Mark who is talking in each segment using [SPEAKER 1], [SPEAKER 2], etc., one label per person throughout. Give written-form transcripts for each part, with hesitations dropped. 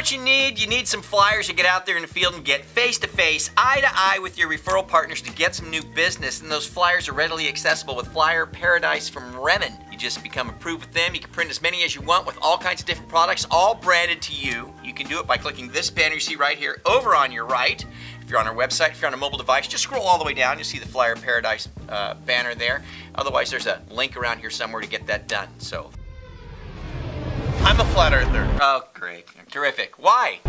[SPEAKER 1] what you need? You need some flyers to get out there in the field and get face-to-face, eye-to-eye with your referral partners to get some new business. And those flyers are readily accessible with Flyer Paradise from Remen. You just become approved with them. You can print as many as you want with all kinds of different products, all branded to you. You can do it by clicking this banner you see right here over on your right. If you're on our website, if you're on a mobile device, just scroll all the way down. You'll see the Flyer Paradise banner there. Otherwise, there's a link around here somewhere to get that done. So,
[SPEAKER 2] I'm a flat earther.
[SPEAKER 1] oh, great. Terrific. Why?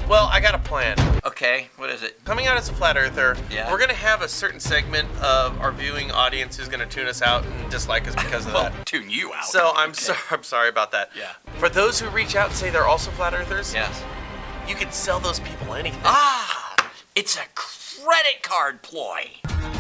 [SPEAKER 2] Well, I got a plan.
[SPEAKER 1] Okay, what is it?
[SPEAKER 2] Coming out as a flat earther,
[SPEAKER 1] Yeah.
[SPEAKER 2] we're going to have a certain segment of our viewing audience who's going to tune us out and dislike us because of that.
[SPEAKER 1] Tune you out.
[SPEAKER 2] So I'm
[SPEAKER 1] Okay.
[SPEAKER 2] I'm sorry about that.
[SPEAKER 1] Yeah.
[SPEAKER 2] For those who reach out and say they're also flat earthers,
[SPEAKER 1] Yes.
[SPEAKER 2] you can sell those people anything.
[SPEAKER 1] Ah, it's a credit card ploy.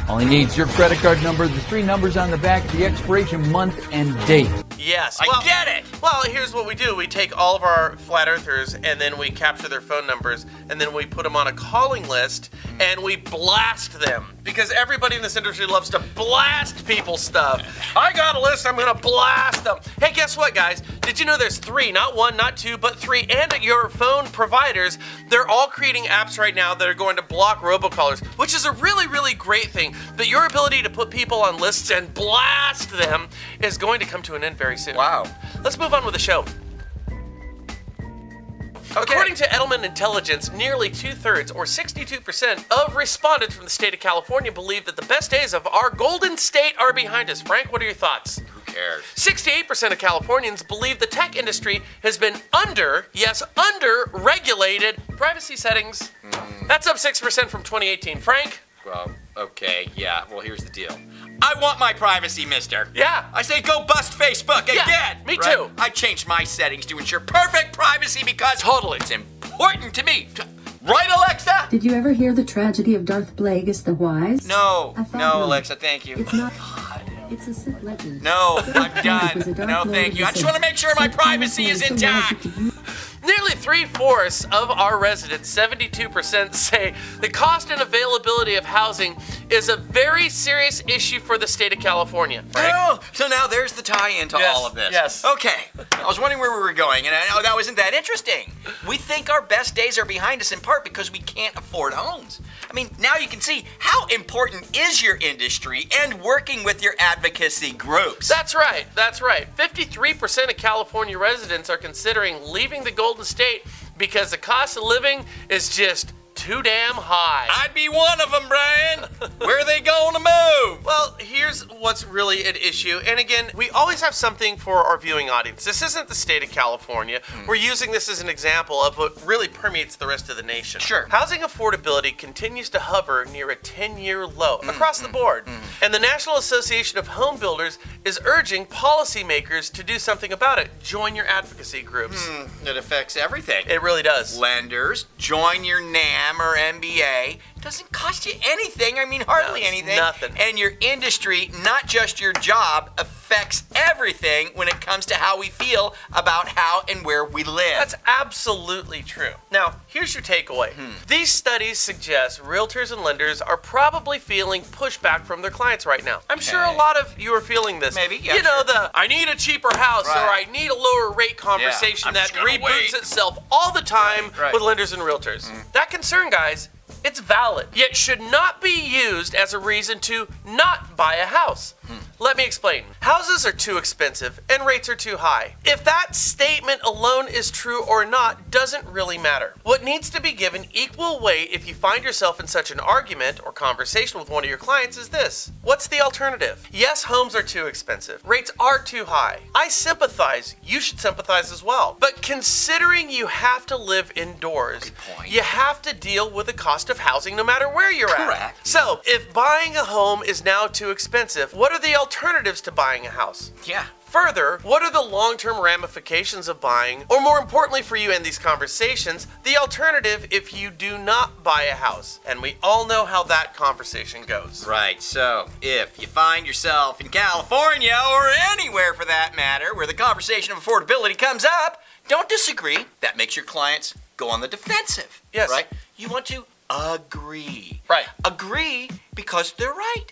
[SPEAKER 3] All he needs is your credit card number, the 3 numbers on the back, the expiration month and date.
[SPEAKER 2] Yes.
[SPEAKER 1] I get it.
[SPEAKER 2] Well, here's what we do. We take all of our flat earthers and then we capture their phone numbers and then we put them on a calling list and we blast them. Because everybody in this industry loves to blast people's stuff. I got a list, I'm gonna blast them. Hey, guess what, guys? Did you know there's 3, not 1, not 2, but 3, and your phone providers, they're all creating apps right now that are going to block robocallers, which is a really, really great thing. But your ability to put people on lists and blast them is going to come to an end very soon.
[SPEAKER 1] Wow.
[SPEAKER 2] Let's move on with the show. According to Edelman Intelligence, nearly 2/3, or 62%, of respondents from the state of California believe that the best days of our golden state are behind us. Frank, what are your thoughts?
[SPEAKER 1] Who cares?
[SPEAKER 2] 68% of Californians believe the tech industry has been under-regulated privacy settings. That's up 6% from 2018. Frank?
[SPEAKER 1] Well, okay, yeah. Well, here's the deal. I want my privacy, mister.
[SPEAKER 2] Yeah.
[SPEAKER 1] I say go bust Facebook
[SPEAKER 2] Yeah,
[SPEAKER 1] again.
[SPEAKER 2] me
[SPEAKER 1] right?
[SPEAKER 2] too.
[SPEAKER 1] I changed my settings to ensure perfect privacy because
[SPEAKER 2] Totally.
[SPEAKER 1] it's important to me. Right, Alexa?
[SPEAKER 4] Did you ever hear the tragedy of Darth Plagueis the Wise?
[SPEAKER 1] No,
[SPEAKER 4] I thought
[SPEAKER 1] no,
[SPEAKER 4] not.
[SPEAKER 1] Alexa, thank you.
[SPEAKER 4] It's not. It's a Sith legend.
[SPEAKER 1] No, I'm
[SPEAKER 4] Plagueis was a
[SPEAKER 1] done.
[SPEAKER 4] dark
[SPEAKER 1] No,
[SPEAKER 4] lord
[SPEAKER 1] thank
[SPEAKER 4] of
[SPEAKER 1] you.
[SPEAKER 4] the
[SPEAKER 1] I just
[SPEAKER 4] Sith.
[SPEAKER 1] want to make sure my
[SPEAKER 4] Sith
[SPEAKER 1] privacy is
[SPEAKER 4] Plagueis so
[SPEAKER 1] intact.
[SPEAKER 4] magic to
[SPEAKER 2] Nearly 3/4 of our residents, 72%, say the cost and availability of housing is a very serious issue for the state of California. Frank?
[SPEAKER 1] Oh, so now there's the tie-in to
[SPEAKER 2] Yes,
[SPEAKER 1] all of this.
[SPEAKER 2] yes.
[SPEAKER 1] Okay. I was wondering where we were going, and I know that wasn't that interesting. We think our best days are behind us in part because we can't afford homes. I mean, now you can see how important is your industry and working with your advocacy groups.
[SPEAKER 2] That's right, that's right. 53% of California residents are considering leaving the Golden State because the cost of living is just too damn high.
[SPEAKER 1] I'd be one of them, Brian. Where are they going to move?
[SPEAKER 2] Well, here's what's really at issue. And again, we always have something for our viewing audience. This isn't the state of California. We're using this as an example of what really permeates the rest of the nation.
[SPEAKER 1] Sure.
[SPEAKER 2] Housing affordability continues to hover near a 10-year low across the board. And the National Association of Home Builders is urging policymakers to do something about it. Join your advocacy groups.
[SPEAKER 1] It affects everything.
[SPEAKER 2] It really does.
[SPEAKER 1] Lenders, join your NAM or MBA. It doesn't cost you anything. I mean, hardly
[SPEAKER 2] No, it's
[SPEAKER 1] anything.
[SPEAKER 2] nothing.
[SPEAKER 1] And your industry, not just your job, affects everything when it comes to how we feel about how and where we live.
[SPEAKER 2] That's absolutely true. Now, here's your takeaway. These studies suggest realtors and lenders are probably feeling pushback from their clients right now. I'm sure a
[SPEAKER 1] Okay.
[SPEAKER 2] lot of you are feeling this.
[SPEAKER 1] Maybe, yeah,
[SPEAKER 2] You know,
[SPEAKER 1] sure.
[SPEAKER 2] the I need a cheaper house or
[SPEAKER 1] Right.
[SPEAKER 2] I need a lower rate conversation
[SPEAKER 1] I'm
[SPEAKER 2] that
[SPEAKER 1] just gonna
[SPEAKER 2] reboots
[SPEAKER 1] wait.
[SPEAKER 2] itself all the time
[SPEAKER 1] Right.
[SPEAKER 2] with lenders and realtors. That concern, guys, it's valid, yet should not be used as a reason to not buy a house. Let me explain. Houses are too expensive and rates are too high. If that statement alone is true or not doesn't really matter. What needs to be given equal weight if you find yourself in such an argument or conversation with one of your clients is this. What's the alternative? Yes, homes are too expensive. Rates are too high. I sympathize. You should sympathize as well. But considering you have to live indoors,
[SPEAKER 1] Good point.
[SPEAKER 2] you have to deal with the cost of housing no matter where you're at.
[SPEAKER 1] Correct.
[SPEAKER 2] So, if buying a home is now too expensive, what are the alternatives to buying a house?
[SPEAKER 1] Yeah.
[SPEAKER 2] Further, what are the long-term ramifications of buying, or more importantly for you in these conversations, the alternative if you do not buy a house? And we all know how that conversation goes.
[SPEAKER 1] Right, so if you find yourself in California or anywhere for that matter where the conversation of affordability comes up, don't disagree. That makes your clients go on the defensive.
[SPEAKER 2] Yes.
[SPEAKER 1] Right? You want to agree.
[SPEAKER 2] Right.
[SPEAKER 1] Agree because they're right.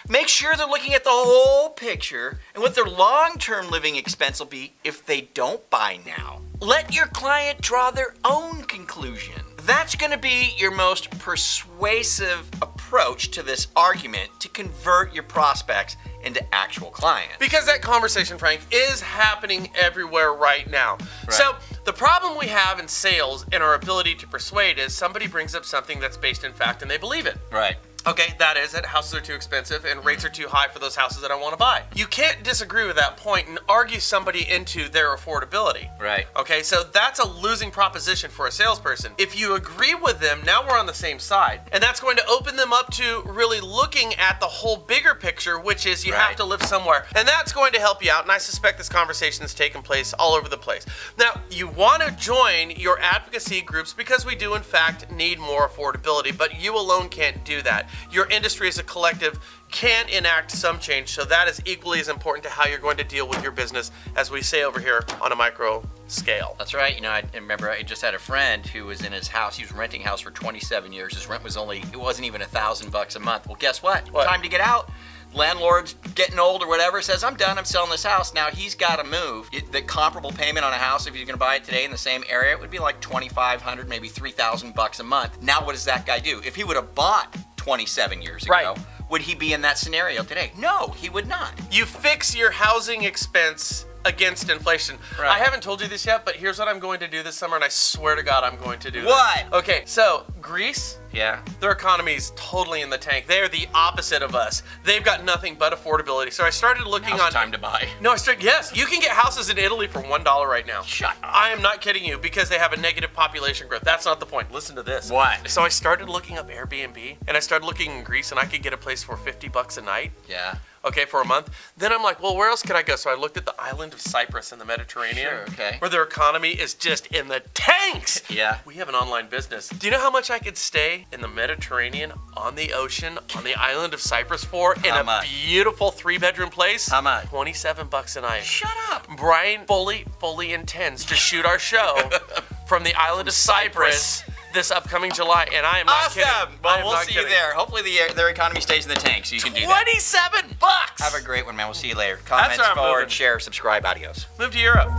[SPEAKER 1] Make sure they're looking at the whole picture and what their long-term living expense will be if they don't buy now. Let your client draw their own conclusion. That's going to be your most persuasive approach to this argument to convert your prospects into actual clients.
[SPEAKER 2] Because that conversation, Frank, is happening everywhere right now.
[SPEAKER 1] Right.
[SPEAKER 2] So the problem we have in sales and our ability to persuade is somebody brings up something that's based in fact and they believe it.
[SPEAKER 1] Right.
[SPEAKER 2] Okay, that is that houses are too expensive and rates are too high for those houses that I want to buy. You can't disagree with that point and argue somebody into their affordability.
[SPEAKER 1] Right.
[SPEAKER 2] Okay, so that's a losing proposition for a salesperson. If you agree with them, now we're on the same side. And that's going to open them up to really looking at the whole bigger picture, which is you have
[SPEAKER 1] Right.
[SPEAKER 2] to live somewhere. And that's going to help you out. And I suspect this conversation has taken place all over the place. Now, you want to join your advocacy groups because we do, in fact, need more affordability, but you alone can't do that. Your industry as a collective can enact some change, so that is equally as important to how you're going to deal with your business, as we say over here, on a micro scale.
[SPEAKER 1] That's right. You know, I remember I just had a friend who was in his house. He was renting a house for 27 years. His rent was it wasn't even $1,000 a month. Well, guess what?
[SPEAKER 2] What?
[SPEAKER 1] Time to get out. Landlord's getting old or whatever, says, I'm done, I'm selling this house. Now he's got to move. The comparable payment on a house, if you're going to buy it today in the same area, it would be like $2,500, maybe $3,000 a month. Now what does that guy do? If he would have bought 27 years ago,
[SPEAKER 2] Right.
[SPEAKER 1] would he be in that scenario today? No, he would not.
[SPEAKER 2] You fix your housing expense against inflation.
[SPEAKER 1] Right.
[SPEAKER 2] I haven't told you this yet, but here's what I'm going to do this summer, and I swear to God I'm going to do
[SPEAKER 1] What?
[SPEAKER 2] this. Okay, so Greece,
[SPEAKER 1] Yeah.
[SPEAKER 2] their economy is totally in the tank. They're the opposite of us. They've got nothing but affordability. So I started looking
[SPEAKER 1] Now's
[SPEAKER 2] on
[SPEAKER 1] the time to buy.
[SPEAKER 2] No, yes, you can get houses in Italy for $1 right now.
[SPEAKER 1] Shut up.
[SPEAKER 2] I am not kidding you, because they have a negative population growth. That's not the point. Listen to this.
[SPEAKER 1] What?
[SPEAKER 2] So I started looking up Airbnb, and I started looking in Greece, and I could get a place for $50 a night.
[SPEAKER 1] Yeah.
[SPEAKER 2] Okay, for a month. Then I'm like, well, where else could I go? So I looked at the island of Cyprus in the Mediterranean,
[SPEAKER 1] Sure, okay.
[SPEAKER 2] where their economy is just in the tanks.
[SPEAKER 1] Yeah.
[SPEAKER 2] We have an online business. Do you know how much I could stay in the Mediterranean, on the ocean, on the island of Cyprus for in
[SPEAKER 1] How
[SPEAKER 2] a
[SPEAKER 1] much?
[SPEAKER 2] beautiful 3-bedroom place?
[SPEAKER 1] How much?
[SPEAKER 2] $27 a night.
[SPEAKER 1] Shut up.
[SPEAKER 2] Brian fully intends to shoot our show from the island of Cyprus this upcoming July, and I am not kidding.
[SPEAKER 1] Awesome.
[SPEAKER 2] I
[SPEAKER 1] Well,
[SPEAKER 2] am
[SPEAKER 1] we'll
[SPEAKER 2] not
[SPEAKER 1] see you
[SPEAKER 2] kidding.
[SPEAKER 1] there. Hopefully their economy stays in the tank so you can do that.
[SPEAKER 2] $27.
[SPEAKER 1] Have a great one, man. We'll see you later. Comments,
[SPEAKER 2] where I'm
[SPEAKER 1] forward,
[SPEAKER 2] moving.
[SPEAKER 1] share, subscribe. Adios.
[SPEAKER 2] Move to Europe.